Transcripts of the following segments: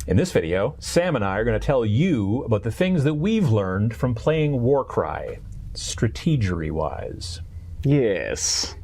In this video, Sam and I are going to tell you about the things that we've learned from playing Warcry, strategery-wise. Yes.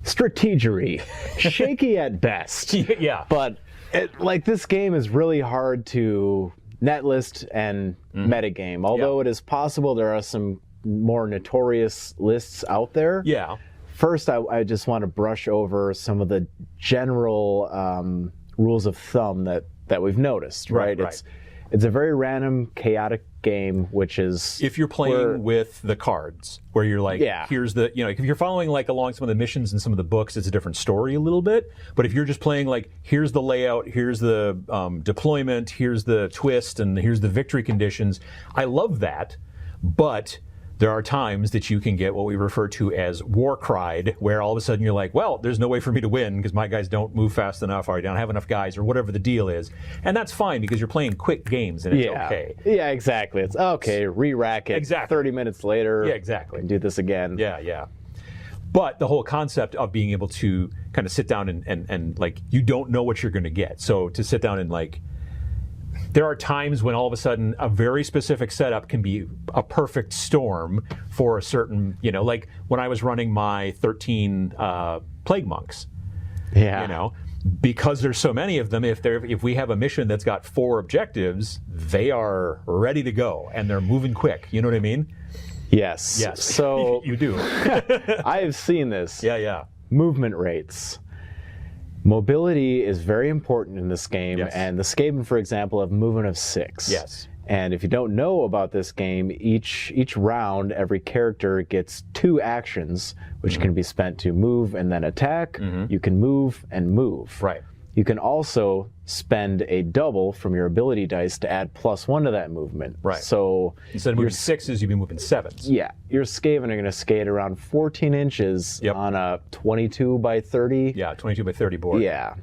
Strategery. Shaky at best. Yeah. But this game is really hard to netlist and metagame. Although it is possible there are some more notorious lists out there. Yeah. First, I just want to brush over some of the general rules of thumb that we've noticed, right? It's a very random, chaotic game, which is... If you're playing with the cards, where you're like, here's the... if you're following along some of the missions and some of the books, it's a different story a little bit. But if you're just playing here's the layout, here's the deployment, here's the twist, and here's the victory conditions, I love that. But there are times that you can get what we refer to as Warcried, where all of a sudden you're like, well, there's no way for me to win because my guys don't move fast enough, or I don't have enough guys, or whatever the deal is. And that's fine because you're playing quick games and it's okay. Yeah, exactly. It's okay, re-rack it. Exactly. 30 minutes later. Yeah, exactly. And do this again. Yeah. But the whole concept of being able to kind of sit down and you don't know what you're going to get. So to sit down and there are times when all of a sudden a very specific setup can be a perfect storm for a certain, like when I was running my 13 Plague Monks. Yeah. Because there's so many of them, if we have a mission that's got 4 objectives, they are ready to go and they're moving quick. You know what I mean? Yes. So you do. I have seen this. Yeah. Movement rates. Mobility is very important in this game, and the Skaven, for example, have movement of 6. Yes. And if you don't know about this game, each round, every character gets 2 actions, which can be spent to move and then attack. You can move and move. Right. You can also spend a double from your ability dice to add +1 to that movement. Right. So instead of moving 6s, you'd be moving 7s. Yeah. Your Skaven are going to skate around 14 inches on a 22 by 30. Yeah, 22 by 30 board. Yeah.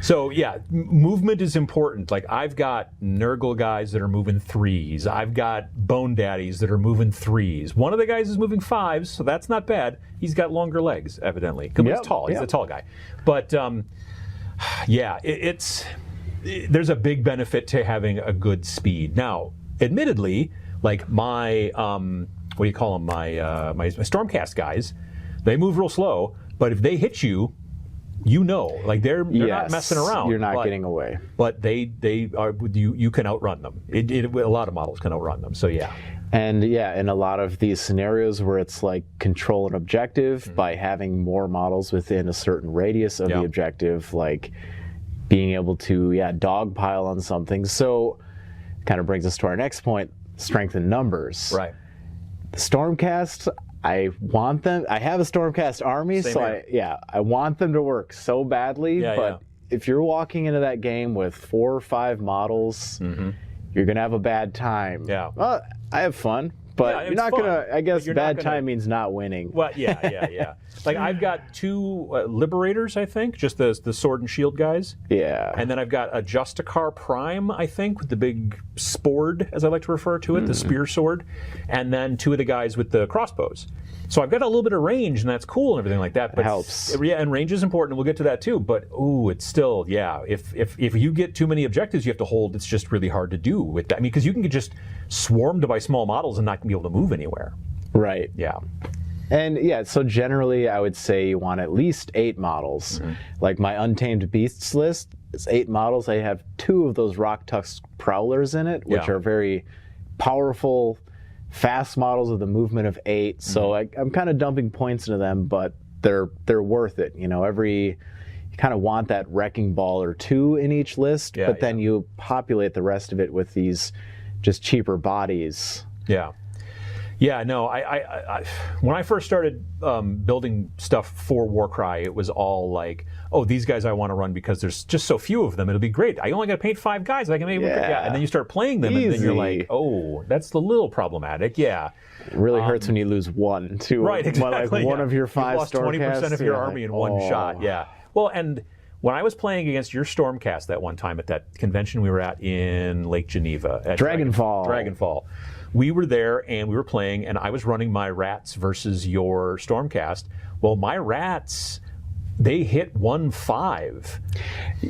So yeah, movement is important. I've got Nurgle guys that are moving 3s. I've got Bone Daddies that are moving 3s. One of the guys is moving 5s, so that's not bad. He's got longer legs, evidently, because he's tall. He's a tall guy. But there's a big benefit to having a good speed. Now, admittedly, my what do you call them? My Stormcast guys, they move real slow. But if they hit you, they're not messing around. You're not getting away. But they are. You can outrun them. A lot of models can outrun them. So yeah. And in a lot of these scenarios where it's control an objective by having more models within a certain radius of the objective, being able to dogpile on something. So kind of brings us to our next point: strength in numbers. Right. The Stormcast. I want them. I have a Stormcast army, I want them to work so badly. But if you're walking into that game with 4 or 5 models, you're gonna have a bad time. Yeah. Well, I have fun, but you're not gonna. I guess bad time means not winning. Well, yeah. I've got 2 Liberators, I think, just the sword and shield guys. Yeah. And then I've got a Justicar Prime, I think, with the big spord, as I like to refer to it, the spear sword, and then 2 of the guys with the crossbows. So I've got a little bit of range, and that's cool and everything like that. But it helps. Yeah, and range is important, and we'll get to that too. But it's still, if you get too many objectives you have to hold, it's just really hard to do with that. I mean, because you can get just swarmed by small models and not be able to move anywhere. Right. Yeah. And so generally I would say you want at least 8 models. Like my Untamed Beasts list, it's 8 models. I have 2 of those Rock Tusk Prowlers in it, which are very powerful, fast models with a movement of 8. So I'm kind of dumping points into them, but they're worth it. You kind of want that wrecking ball or 2 in each list, but then you populate the rest of it with these just cheaper bodies. Yeah, no, I when I first started building stuff for Warcry, it was all these guys I want to run because there's just so few of them. It'll be great. I only got to paint 5 guys. I can maybe and then you start playing them, and then you're like, oh, that's a little problematic. Yeah, it really hurts when you lose 1, too. Right, exactly. One of your 5 lost 20% of your army in one shot. Yeah. Well, and when I was playing against your Stormcast that one time at that convention we were at in Lake Geneva at Dragonfall. we were there and we were playing, and I was running my rats versus your Stormcast. Well, my rats, they hit 1/5.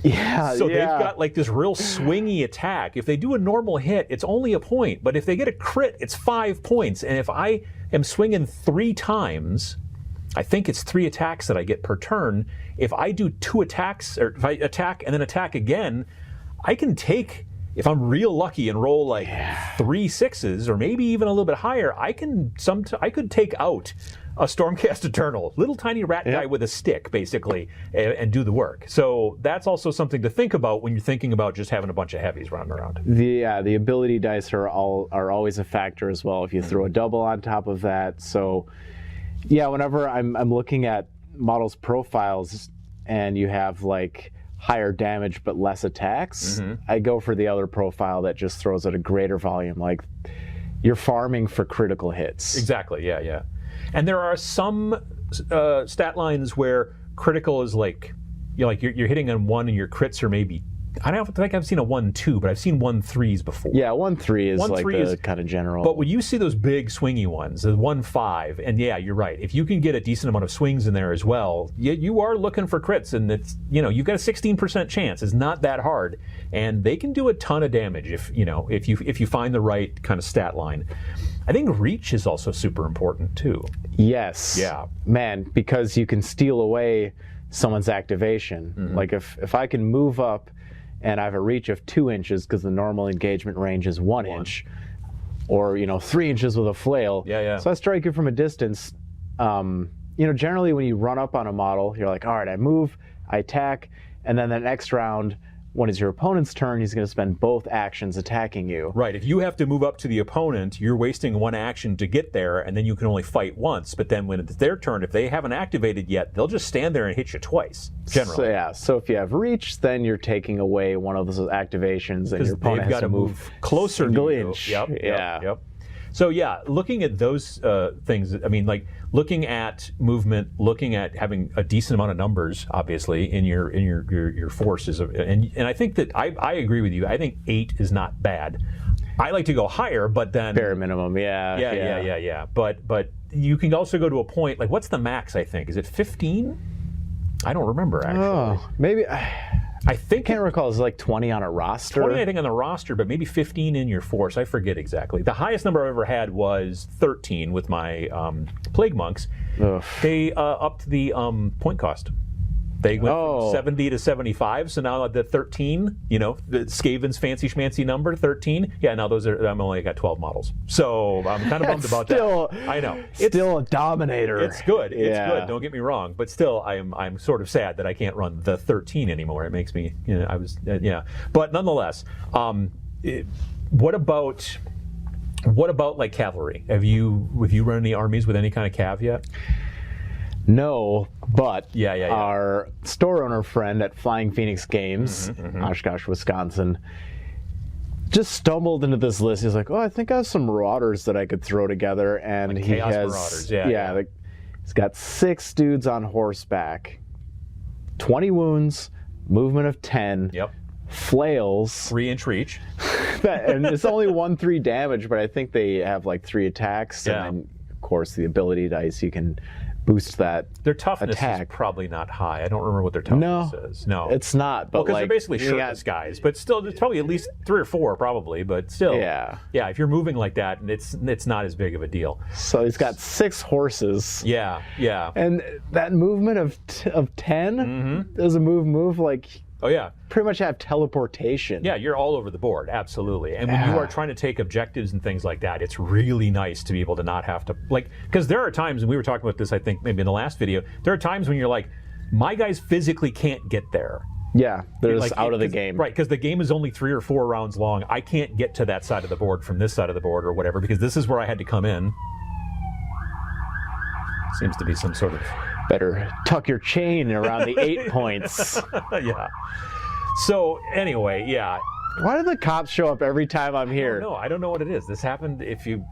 Yeah. So they've got like this real swingy attack. If they do a normal hit, it's only a point. But if they get a crit, it's 5 points. And if I am swinging 3 times, I think it's 3 attacks that I get per turn. If I do 2 attacks, or if I attack and then attack again, I can take, if I'm real lucky and roll like 3 6s or maybe even a little bit higher, I could take out a Stormcast Eternal, little tiny rat guy with a stick, basically, and do the work. So that's also something to think about when you're thinking about just having a bunch of heavies running around. The ability dice are always a factor as well. If you throw a double on top of that, so yeah, whenever I'm looking at models' profiles and you have like higher damage but less attacks, I go for the other profile that just throws out a greater volume. Like you're farming for critical hits. Exactly. Yeah. And there are some stat lines where critical is like, you're hitting on 1 and your crits are maybe, I don't think I've seen a 1/2, but I've seen 1/3s before. Yeah, 1/3 is 1/3 like the kind of general. But when you see those big swingy ones, the 1/5, and yeah, you're right. If you can get a decent amount of swings in there as well, you are looking for crits, and it's, you've got a 16% chance. It's not that hard, and they can do a ton of damage if you find the right kind of stat line. I think reach is also super important too. Yes. Yeah. Man, because you can steal away someone's activation. Like if I can move up and I have a reach of 2 inches because the normal engagement range is 1 inch, or 3 inches with a flail. Yeah. So I strike you from a distance. Generally when you run up on a model, you're like, all right, I move, I attack, and then the next round, when it's your opponent's turn, he's going to spend both actions attacking you. Right. If you have to move up to the opponent, you're wasting 1 action to get there, and then you can only fight once. But then when it's their turn, if they haven't activated yet, they'll just stand there and hit you twice, generally. So if you have reach, then you're taking away one of those activations, and your opponent has to move closer to you. Inch. Yep. So yeah, looking at those things, I mean, like looking at movement, looking at having a decent amount of numbers, obviously, in your forces, and I think that I agree with you. I think 8 is not bad. I like to go higher, but then bare minimum, yeah. But you can also go to a point like, what's the max? I think is it 15? I don't remember actually. Oh, maybe. I can't recall. It's like 20 on a roster. 20, I think, on the roster, but maybe 15 in your force. I forget exactly. The highest number I've ever had was 13 with my Plague Monks. Ugh. They upped the point cost. They went from 70 to 75, so now the 13, the Skaven's fancy schmancy number, 13. Yeah, now I'm only got 12 models. So I'm kind of bummed about that. I know. It's still a dominator. It's good. It's good. Don't get me wrong. But still, I'm sort of sad that I can't run the 13 anymore. It makes me, But nonetheless, what about like cavalry? Have you run any armies with any kind of cav yet? No, but yeah. Our store owner friend at Flying Phoenix Games, Oshkosh, Wisconsin, just stumbled into this list. He's like, I think I have some Marauders that I could throw together. And like he Chaos has, Marauders, he's got 6 dudes on horseback, 20 wounds, movement of 10, flails, 3-inch reach. And it's only 1/3 damage, but I think they have like 3 attacks. Yeah. And then, of course, the ability dice, you can boost that. Their toughness attack is probably not high. I don't remember what their toughness is. No, it's not. But because they're basically shirtless guys. But still, it's probably at least 3 or 4, probably. But still, yeah. If you're moving like that, it's not as big of a deal. So he's got 6 horses. Yeah. And that movement of 10 does a move like. Oh yeah. Pretty much have teleportation. Yeah, you're all over the board, absolutely. And when you are trying to take objectives and things like that, it's really nice to be able to not have to, because there are times, and we were talking about this, I think, maybe in the last video, there are times when you're like, my guys physically can't get there. Yeah, they're just out of the game. Right, because the game is only 3 or 4 rounds long. I can't get to that side of the board from this side of the board or whatever, because this is where I had to come in. Seems to be some sort of... Better tuck your chain around the 8 points. Yeah. So, anyway, yeah. Why do the cops show up every time I'm here? No, I don't know what it is. This happened, if you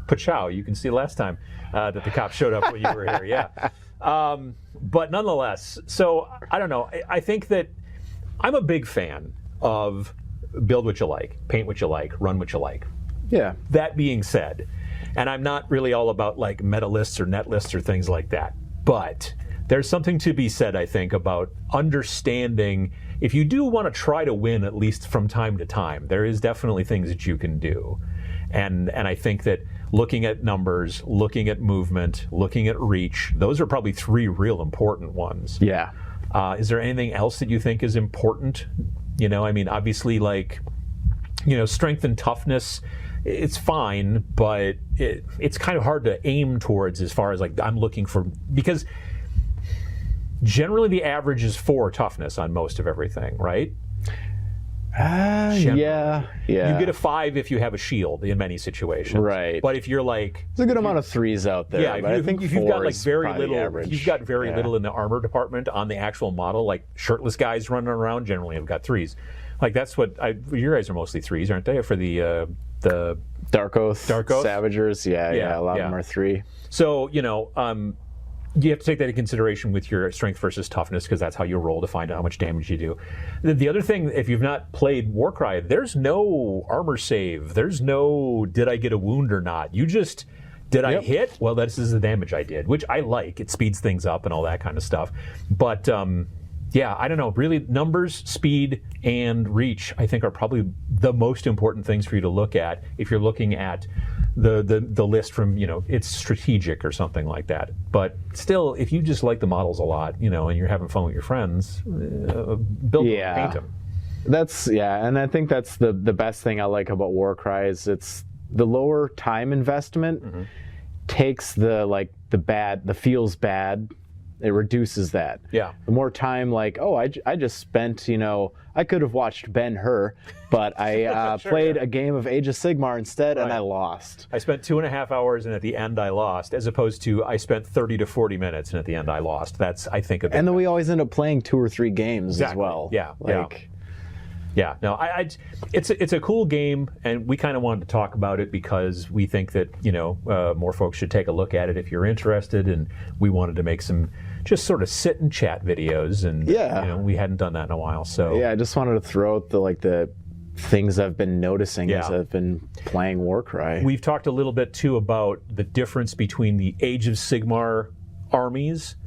Pachow, you can see last time that the cops showed up when you were here, yeah. But nonetheless, so, I don't know. I think that I'm a big fan of build what you like, paint what you like, run what you like. Yeah. That being said, and I'm not really all about like meta lists or net lists or things like that, but there's something to be said, I think, about understanding if you do want to try to win at least from time to time, there is definitely things that you can do. And I think that looking at numbers, looking at movement, looking at reach, those are probably three real important ones. Yeah. Is there anything else that you think is important? You know, I mean, obviously, like, you know, strength and toughness, it's fine, but it's kind of hard to aim towards as far as like I'm looking for, because generally the average is 4 toughness on most of everything, right? Yeah. You get a 5 if you have a shield in many situations. Right. But if you're like... There's a good amount of 3s out there. Yeah, but I think if you've got like very little, average. if you've got very little in the armor department on the actual model, like shirtless guys running around generally have got 3s. Like that's what your guys are mostly 3s, aren't they? For the Dark Oath, Savagers, a lot of them are 3. So, you know, you have to take that into consideration with your strength versus toughness, because that's how you roll to find out how much damage you do. The other thing, if you've not played Warcry, there's no armor save. There's no did I get a wound or not. You just, did I hit? Well, this is the damage I did, which I like. It speeds things up and all that kind of stuff. But yeah, I don't know. Really, numbers, speed, and reach, I think, are probably the most important things for you to look at if you're looking at the list from, you know, it's strategic or something like that. But still, if you just like the models a lot, you know, and you're having fun with your friends, build them, paint them. And I think that's the best thing I like about Warcry is it's the lower time investment takes the feels bad. It reduces that. Yeah. The more time, like, oh, I just spent, you know, I could have watched Ben-Hur, but I played a game of Age of Sigmar instead, and I lost. I spent 2.5 hours, and at the end I lost, as opposed to I spent 30 to 40 minutes, and at the end I lost. That's, I think, a bit. And then we always end up playing 2 or 3 games as well. Yeah. Yeah, no, it's a cool game, and we kind of wanted to talk about it because we think that, you know, more folks should take a look at it if you're interested, and we wanted to make some just sort of sit and chat videos, and you know, we hadn't done that in a while, so I just wanted to throw out the things I've been noticing as I've been playing Warcry. We've talked a little bit too about the difference between the Age of Sigmar armies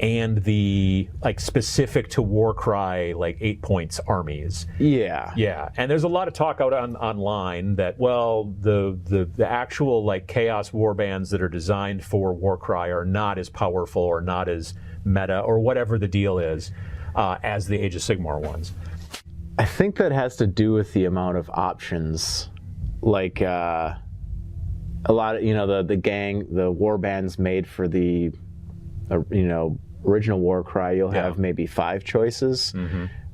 and the like specific to Warcry like 8 points armies. Yeah, and there's a lot of talk out online that, well, the actual like chaos warbands that are designed for Warcry are not as powerful or not as meta or whatever the deal is as the Age of Sigmar ones. I think that has to do with the amount of options, like a lot of, you know, the warbands made for the you know, original Warcry, you'll have maybe 5 choices,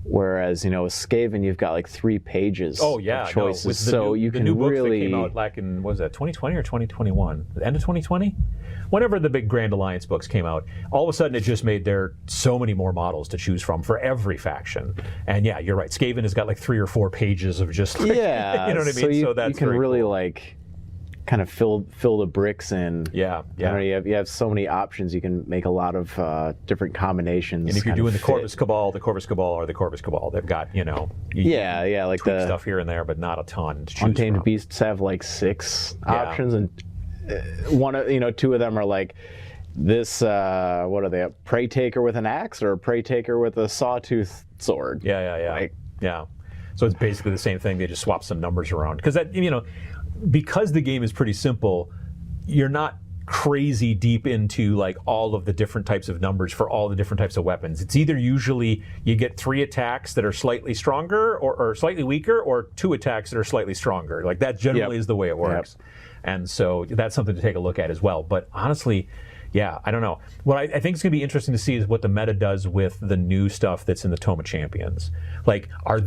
whereas, you know, with Skaven, you've got like 3 pages of choices. So you can new books really... that came out back in, what was that, 2020 or 2021? The end of 2020? Whenever the big Grand Alliance books came out, all of a sudden it just made there so many more models to choose from for every faction. And yeah, you're right. Skaven has got like 3 or 4 pages of just, like, you know what I mean? So that's you can really cool. Like kind of fill the bricks in. Yeah. You know, you have so many options. You can make a lot of different combinations. And if you're doing the Corvus Cabal are the Corvus Cabal. They've got, you know, like the stuff here and there, but not a ton to choose Untamed from. Beasts have like 6 options, and 2 of them are like this. What are they? A Prey Taker with an axe or a Prey Taker with a sawtooth sword? Yeah. So it's basically the same thing. They just swap some numbers around because that, you know, because the game is pretty simple, you're not crazy deep into like all of the different types of numbers for all the different types of weapons. It's either usually you get 3 attacks that are slightly stronger or slightly weaker, or 2 attacks that are slightly stronger. Like that generally is the way it works. And so that's something to take a look at as well. But honestly, yeah, I don't know. What I think is going to be interesting to see is what the meta does with the new stuff that's in the Tome of Champions. Like, are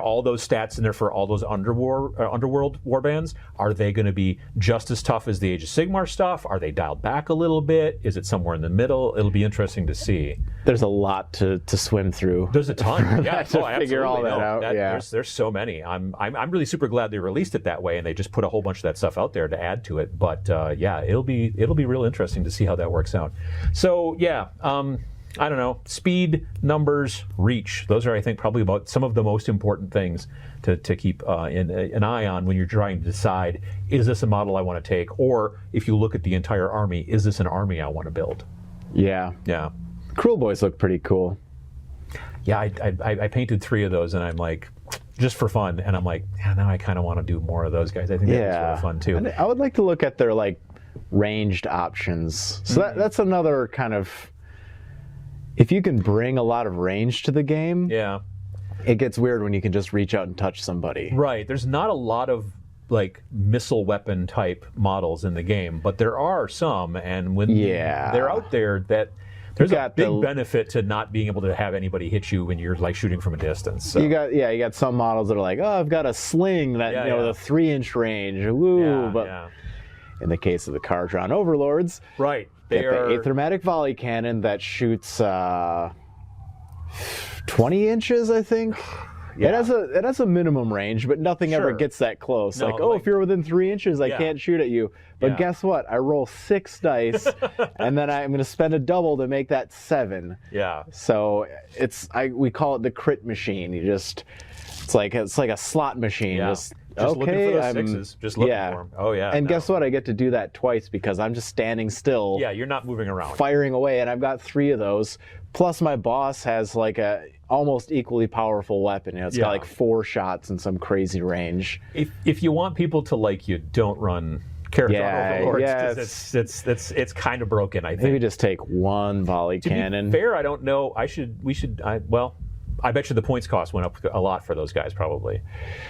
all those stats in there for all those underworld warbands? Are they going to be just as tough as the Age of Sigmar stuff? Are they dialed back a little bit? Is it somewhere in the middle? It'll be interesting to see. There's a lot to swim through. There's a ton. Yeah, to figure all that out. There's so many. I'm really super glad they released it that way, and they just put a whole bunch of that stuff out there to add to it. But yeah, it'll be real interesting to see how that works out. So yeah, I don't know, speed, numbers, reach. Those are, I think, probably about some of the most important things to keep an eye on when you're trying to decide, is this a model I want to take? Or if you look at the entire army, is this an army I want to build? Yeah. Yeah. Cruel Boys look pretty cool. Yeah, I painted 3 of those, and I'm like, just for fun, and I'm like, yeah, now I kind of want to do more of those guys. I think that's sort of fun, too. And I would like to look at their, like, ranged options. So that's another kind of... If you can bring a lot of range to the game, it gets weird when you can just reach out and touch somebody. Right. There's not a lot of like missile weapon type models in the game, but there are some, and when they're out there, that there's a big benefit to not being able to have anybody hit you when you're like shooting from a distance. So. You got some models that are like, oh, I've got a sling that with a 3-inch range. Woo! In the case of the Cardron Overlords, right. They are the Aethermatic Volley Cannon that shoots 20 inches, I think. Yeah. It has a minimum range, but nothing ever gets that close. No, if you're within 3 inches, I can't shoot at you. But guess what? I roll 6 dice, and then I'm going to spend a double to make that 7. Yeah. So we call it the crit machine. It's like a slot machine. Yeah. Just looking for those 6s. Just looking for them. Oh, yeah. And guess what? I get to do that twice because I'm just standing still. Yeah, you're not moving around. Firing away, and I've got 3 of those. Plus, my boss has like a almost equally powerful weapon. It's got like 4 shots and some crazy range. If you want people to like you, don't run Cardron Overlords. It's kind of broken, I think. Maybe just take 1 volley cannon. To be fair, I don't know. I bet you the points cost went up a lot for those guys, probably,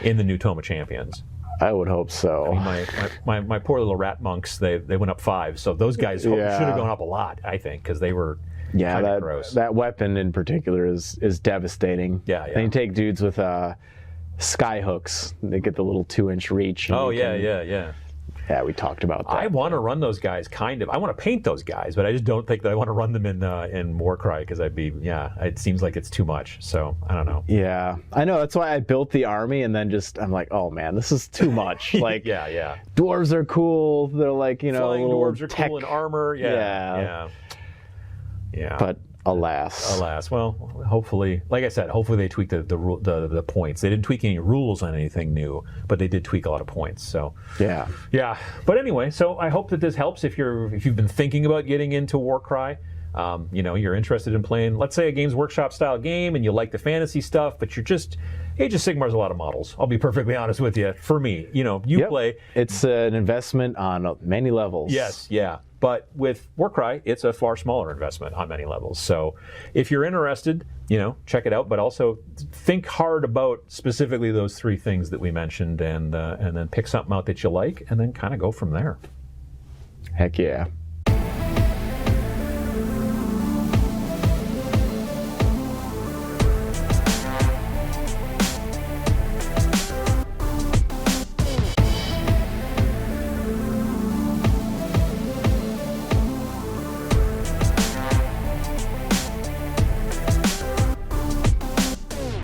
in the new Tome of Champions. I would hope so. I mean, my poor little rat monks, they went up 5, so those guys should have gone up a lot, I think, because they were kind of gross. That weapon in particular is devastating. Yeah. And you take dudes with sky hooks, they get the little 2-inch reach. Yeah, we talked about that. I want to run those guys, kind of. I want to paint those guys, but I just don't think that I want to run them in Warcry because it seems like it's too much. So I don't know. Yeah, I know. That's why I built the army, and then I'm like, oh man, this is too much. Like, dwarves are cool. They're like, flying little dwarves are cool in armor. Yeah. But alas. Well, hopefully, like I said, hopefully they tweaked the points. They didn't tweak any rules on anything new, but they did tweak a lot of points. So yeah. But anyway, so I hope that this helps if you've been thinking about getting into Warcry. You're interested in playing, let's say, a Games Workshop style game, and you like the fantasy stuff, but you're just Age of Sigmar's a lot of models. I'll be perfectly honest with you. For me, play. It's an investment on many levels. Yes, yeah. But with Warcry, it's a far smaller investment on many levels. So if you're interested, check it out. But also think hard about specifically those 3 things that we mentioned, and then pick something out that you like, and then kind of go from there. Heck yeah.